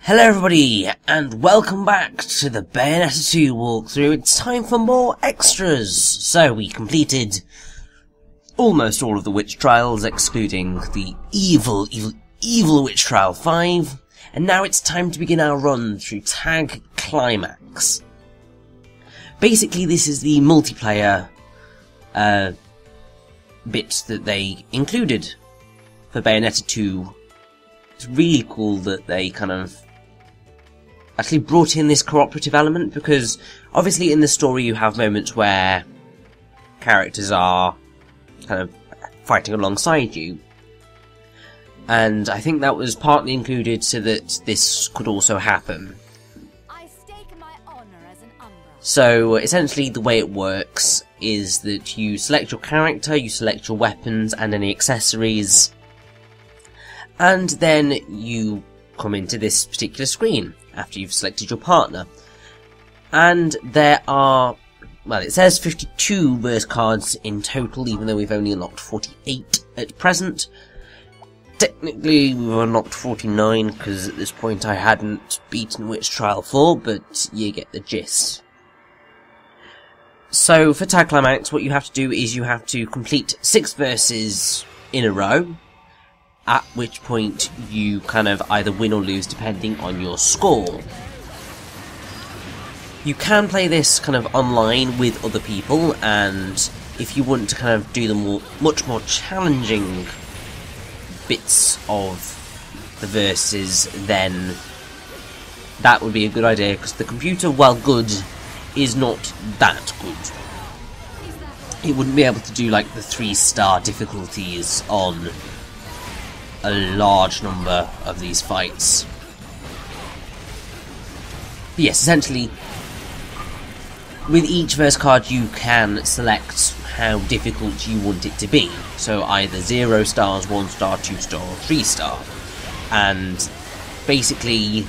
Hello everybody, and welcome back to the Bayonetta 2 walkthrough. It's time for more extras! So, we completed almost all of the witch trials, excluding the evil witch trial 5, and now it's time to begin our run through Tag Climax. Basically, this is the multiplayer bit that they included for Bayonetta 2. It's really cool that they kind of actually brought in this cooperative element, because obviously in the story you have moments where characters are kind of fighting alongside you, and I think that was partly included so that this could also happen. I stake my honor as an umbra. So essentially the way it works is that you select your character, you select your weapons and any accessories, and then you come into this particular screen after you've selected your partner. And there are, well, it says 52 verse cards in total, even though we've only unlocked 48 at present. Technically we've unlocked 49, because at this point I hadn't beaten Witch Trial 4, but you get the gist. So for Tag Climax, what you have to do is you have to complete 6 verses in a row, at which point you kind of either win or lose depending on your score. You can play this kind of online with other people, and if you want to kind of do the much more challenging bits of the verses, then that would be a good idea, because the computer, while good, is not that good. It wouldn't be able to do like the 3-star difficulties on a large number of these fights. But yes, essentially, with each verse card you can select how difficult you want it to be. So either 0 stars, 1 star, 2 star, or 3 star. And basically,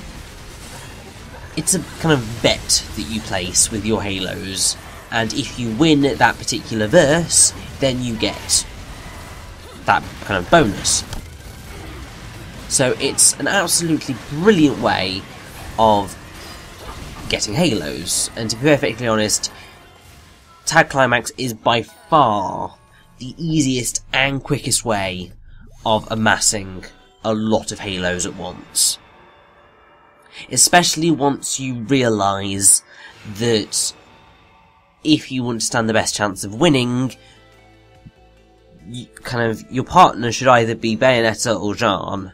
it's a kind of bet that you place with your halos, and if you win that particular verse, then you get that kind of bonus. So it's an absolutely brilliant way of getting halos, and to be perfectly honest, Tag Climax is by far the easiest and quickest way of amassing a lot of halos at once. Especially once you realise that if you want to stand the best chance of winning, your partner should either be Bayonetta or Jeanne,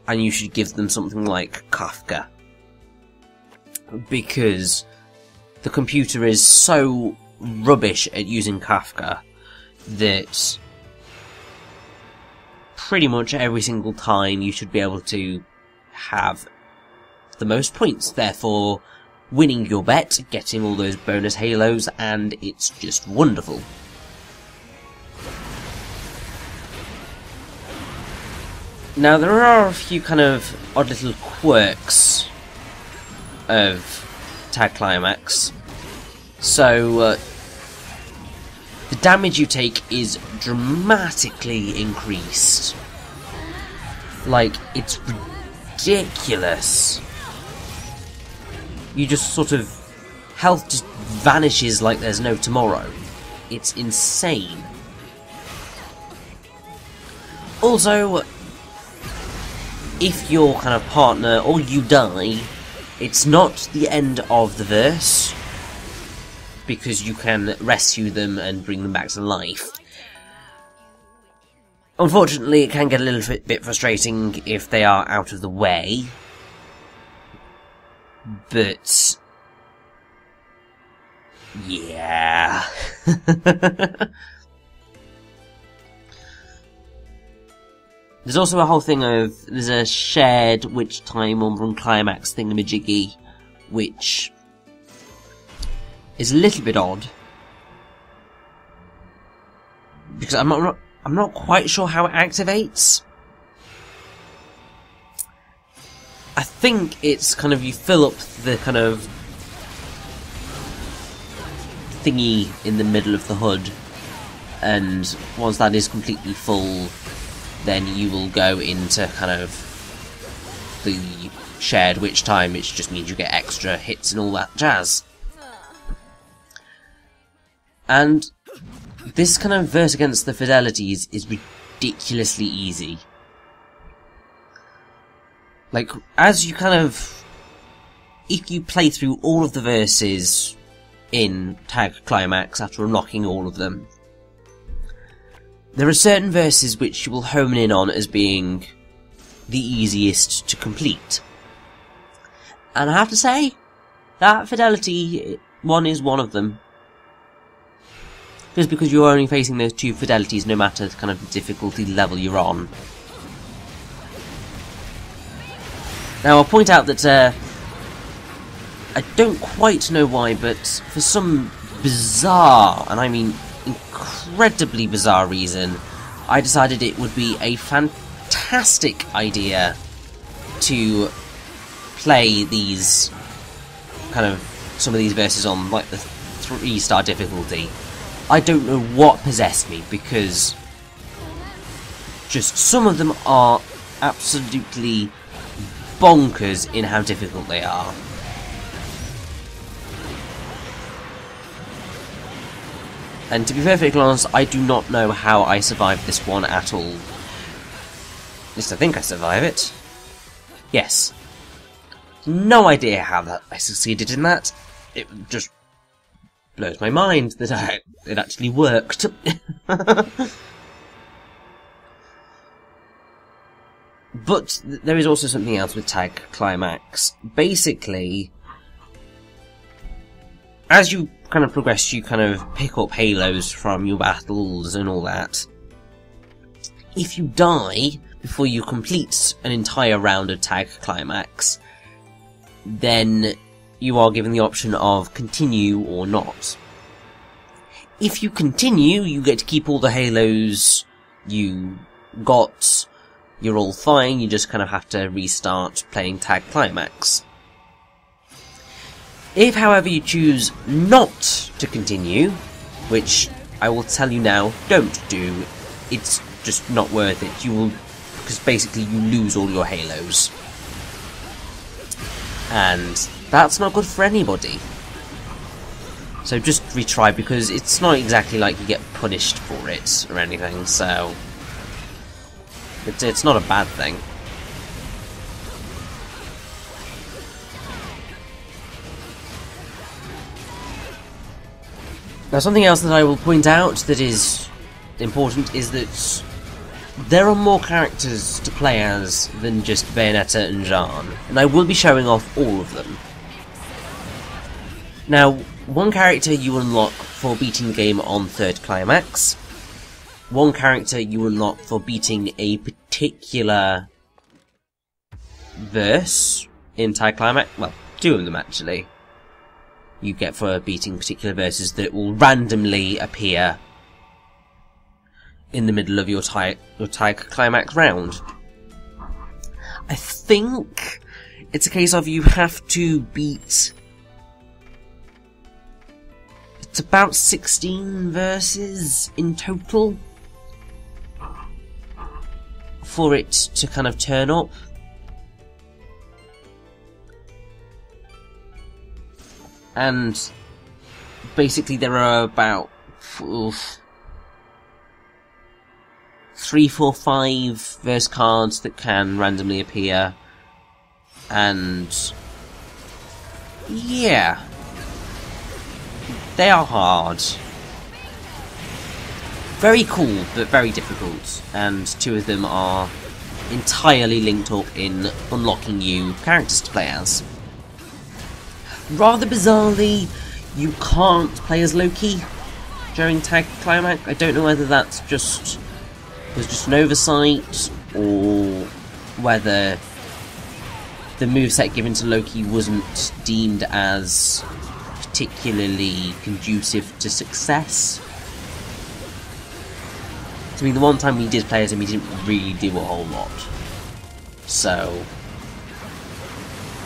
and you should give them something like Kafka, because the computer is so rubbish at using Kafka that pretty much every single time you should be able to have the most points, therefore winning your bet, getting all those bonus halos, and it's just wonderful. Now, there are a few kind of odd little quirks of Tag Climax. So, the damage you take is dramatically increased. Like, it's ridiculous. You just sort of... health just vanishes like there's no tomorrow. It's insane. Also, if your kind of partner or you die, it's not the end of the verse, because you can rescue them and bring them back to life. Unfortunately, it can get a little bit frustrating if they are out of the way, but yeah. There's also a whole thing of, there's a shared witch time on Climax thingamajiggy, which is a little bit odd, because I'm not quite sure how it activates. I think it's kind of, you fill up the kind of thingy in the middle of the hood, and once that is completely full, then you will go into kind of the shared witch time, which just means you get extra hits and all that jazz. And this kind of verse against the fidelities is ridiculously easy. Like, as you kind of... if you play through all of the verses in Tag Climax after unlocking all of them, there are certain verses which you will hone in on as being the easiest to complete. And I have to say, that fidelity one is one of them. Just because you're only facing those two fidelities no matter the kind of difficulty level you're on. Now I'll point out that I don't quite know why, but for some bizarre, and I mean incredibly bizarre reason, I decided it would be a fantastic idea to play these kind of some of these verses on like the 3-star difficulty. I don't know what possessed me, because just some of them are absolutely bonkers in how difficult they are. And to be perfectly honest, I do not know how I survived this one at all. At least I think I survived it. Yes. No idea how I succeeded in that. It just blows my mind that it actually worked. But there is also something else with Tag Climax. Basically, as you kind of progress, you kind of pick up halos from your battles and all that. If you die before you complete an entire round of Tag Climax, then you are given the option of continue or not. If you continue, you get to keep all the halos you got. You're all fine, you just kind of have to restart playing Tag Climax. If, however, you choose not to continue, which I will tell you now, don't do, it's just not worth it. You will, because basically you lose all your halos. And that's not good for anybody. So just retry, because it's not exactly like you get punished for it or anything, so it's not a bad thing. Now, something else that I will point out that is important is that there are more characters to play as than just Bayonetta and Jeanne, and I will be showing off all of them. Now, one character you unlock for beating the game on 3rd Climax, one character you unlock for beating a particular verse in Tag Climax, well, 2 of them actually, you get for beating particular verses that will randomly appear in the middle of your Tag Climax round. I think it's a case of you have to beat... it's about 16 verses in total for it to kind of turn up. And basically there are about 3, 4, 5 verse cards that can randomly appear, and yeah, they are hard. Very cool, but very difficult, and 2 of them are entirely linked up in unlocking you characters to play as. Rather bizarrely, you can't play as Loki during Tag Climax. I don't know whether that's was just an oversight, or whether the moveset given to Loki wasn't deemed as particularly conducive to success. I mean, the one time we did play as him, he didn't really do a whole lot. So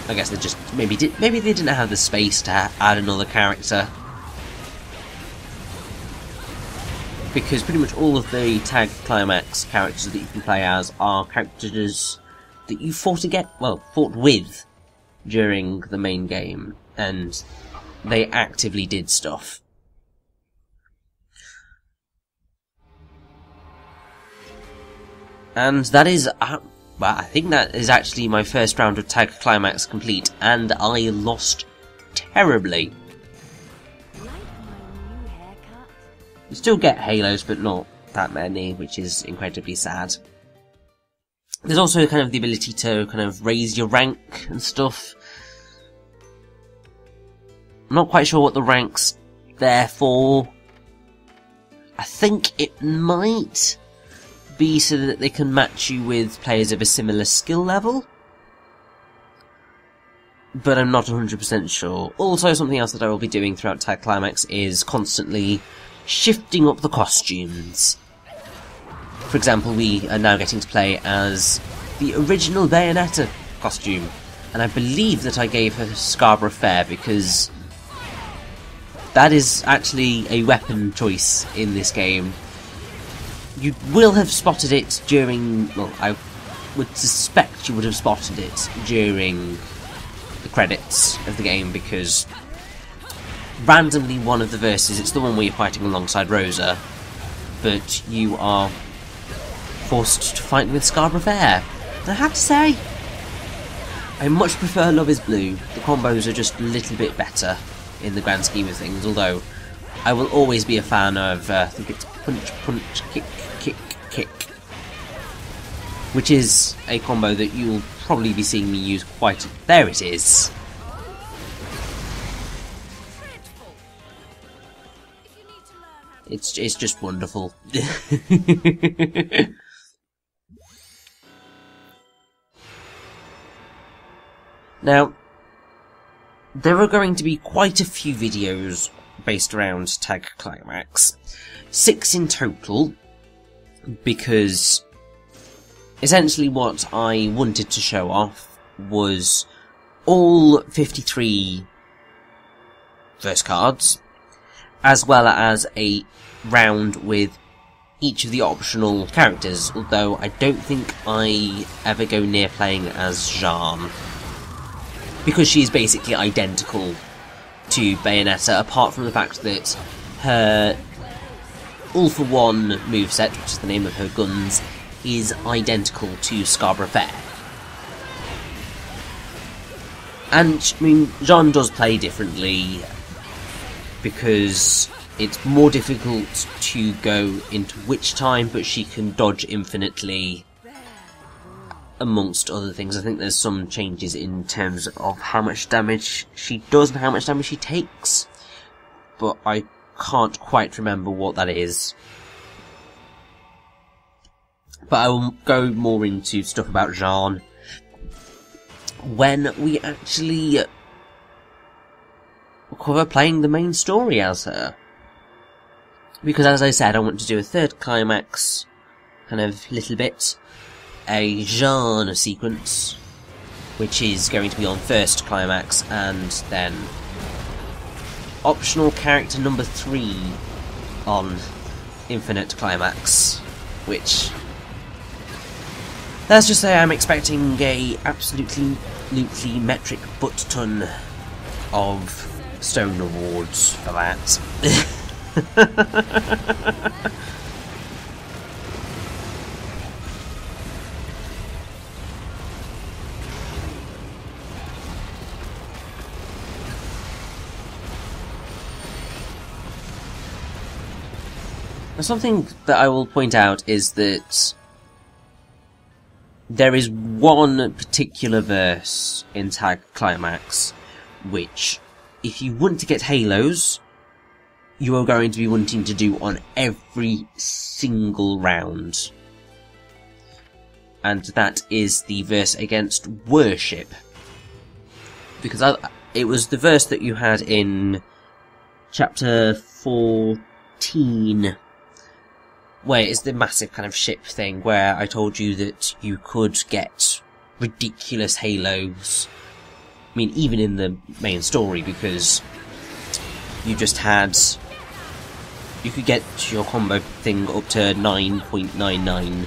I guess they just maybe they didn't have the space to add another character, because pretty much all of the Tag Climax characters that you can play as are characters that you fought with during the main game, and they actively did stuff. And that is, well, I think that is actually my first round of Tag Climax complete, and I lost terribly. You still get halos, but not that many, which is incredibly sad. There's also kind of the ability to kind of raise your rank and stuff. I'm not quite sure what the rank's there for. I think it might be so that they can match you with players of a similar skill level, but I'm not 100% sure. Also, something else that I will be doing throughout Tag Climax is constantly shifting up the costumes. For example, we are now getting to play as the original Bayonetta costume, and I believe that I gave her Scarborough Fair because that is actually a weapon choice in this game. You will have spotted it during, well, I would suspect you would have spotted it during the credits of the game, because randomly one of the verses, it's the one where you're fighting alongside Rosa, but you are forced to fight with Scarborough Fair. And I have to say, I much prefer Love is Blue. The combos are just a little bit better in the grand scheme of things, although I will always be a fan of, I think it's punch, punch, kick, kick, kick, which is a combo that you'll probably be seeing me use quite... There it is! It's just wonderful. Now, there are going to be quite a few videos based around Tag Climax. 6 in total, because essentially what I wanted to show off was all 53 verse cards, as well as a round with each of the optional characters, although I don't think I ever go near playing as Jeanne, because she is basically identical to Bayonetta, apart from the fact that her All for One moveset, which is the name of her guns, is identical to Scarborough Fair. And, I mean, Jeanne does play differently, because it's more difficult to go into Witch Time, but she can dodge infinitely, amongst other things. I think there's some changes in terms of how much damage she does and how much damage she takes, but I can't quite remember what that is. But I will go more into stuff about Jeanne when we actually cover playing the main story as her. Because as I said, I want to do a third climax, kind of little bit, a Jeanne sequence, which is going to be on first climax, and then optional character number 3 on infinite climax, which, let's just say I'm expecting a absolutely metric butt-ton of stone awards for that. Something that I will point out is that there is one particular verse in Tag Climax which, if you want to get halos, you are going to be wanting to do on every single round. And that is the verse against worship. Because it was the verse that you had in chapter 14, where it's the massive kind of ship thing, where I told you that you could get ridiculous halos. I mean, even in the main story, because you just had... You could get your combo thing up to 9.99,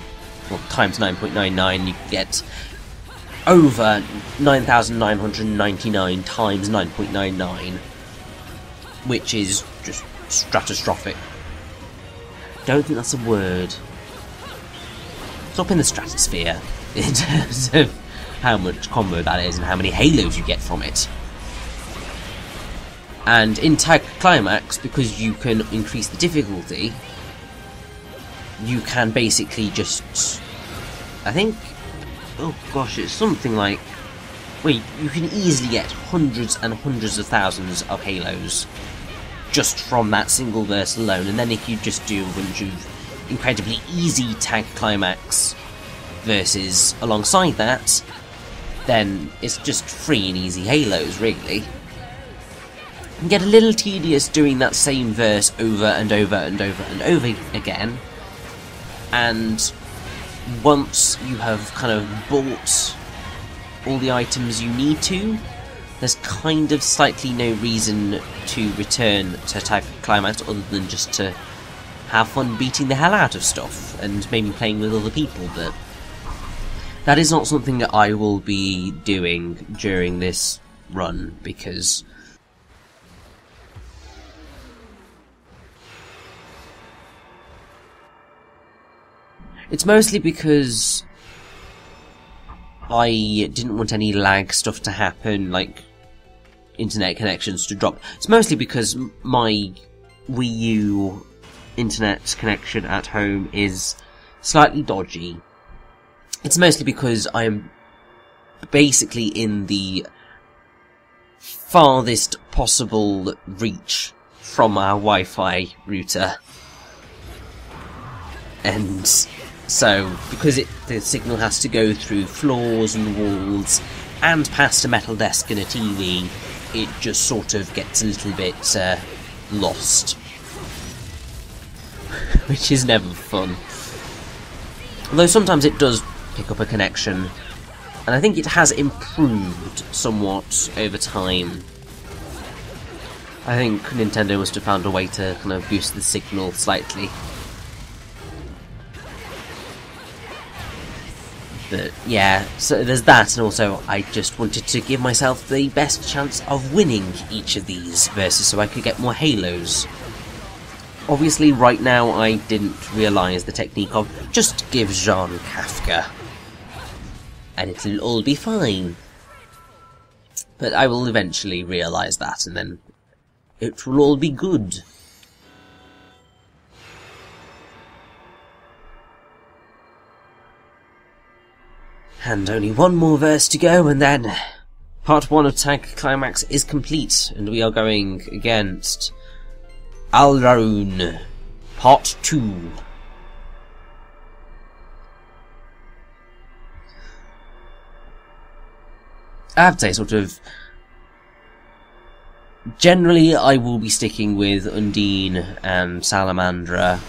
well, times 9.99, you could get over 9,999 times 9.99, which is just stratostrophic. Don't think that's a word. It's up in the stratosphere in terms of how much combo that is and how many halos you get from it. And in Tag Climax, because you can increase the difficulty, you can basically just, I think, oh gosh, it's something like, wait, you can easily get hundreds and hundreds of thousands of halos just from that single verse alone. And then if you just do a bunch of incredibly easy Tag Climax verses alongside that, then it's just free and easy halos, really. It can get a little tedious doing that same verse over and over and over and over again, and once you have kind of bought all the items you need to, there's kind of slightly no reason to return to Tag Climax other than just to have fun beating the hell out of stuff and maybe playing with other people, but that is not something that I will be doing during this run, because it's mostly because I didn't want any lag stuff to happen, like internet connections to drop. It's mostly because my Wii U internet connection at home is slightly dodgy. It's mostly because I'm basically in the farthest possible reach from our Wi-Fi router. And so, because the signal has to go through floors and walls and past a metal desk and a TV, it just sort of gets a little bit lost. Which is never fun. Although sometimes it does pick up a connection, and I think it has improved somewhat over time. I think Nintendo must have found a way to kind of boost the signal slightly. But yeah, so there's that, and also I just wanted to give myself the best chance of winning each of these verses so I could get more halos. Obviously right now I didn't realise the technique of just give Jeanne Kafka and it'll all be fine. But I will eventually realise that, and then it will all be good. And only one more verse to go, and then part 1 of Tag Climax is complete, and we are going against Alraun, part 2. I have to say, sort of, generally I will be sticking with Undine and Salamandra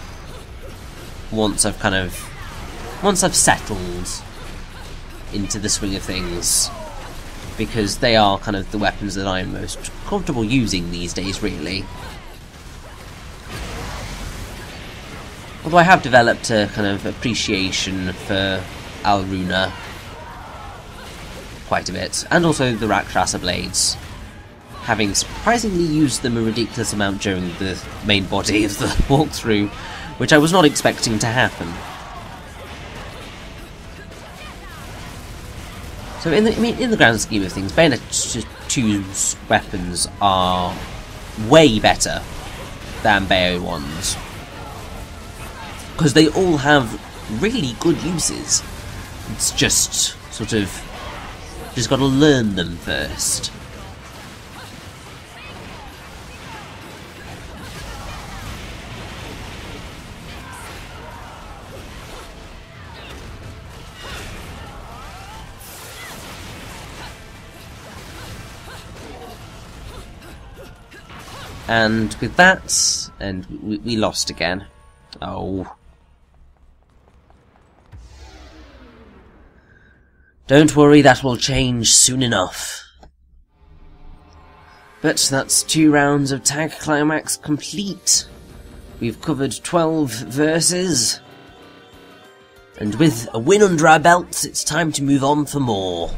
once I've settled into the swing of things, because they are kind of the weapons that I am most comfortable using these days, really. Although I have developed a kind of appreciation for Alruna quite a bit, and also the Rakshasa blades, having surprisingly used them a ridiculous amount during the main body of the walkthrough, which I was not expecting to happen. So in the grand scheme of things, Bayonetta 2's weapons are way better than Bayo 1's, because they all have really good uses. It's just sort of just got to learn them first. And with that, and we lost again. Oh. Don't worry, that will change soon enough. But that's 2 rounds of Tag Climax complete. We've covered 12 verses. And with a win under our belts, it's time to move on for more.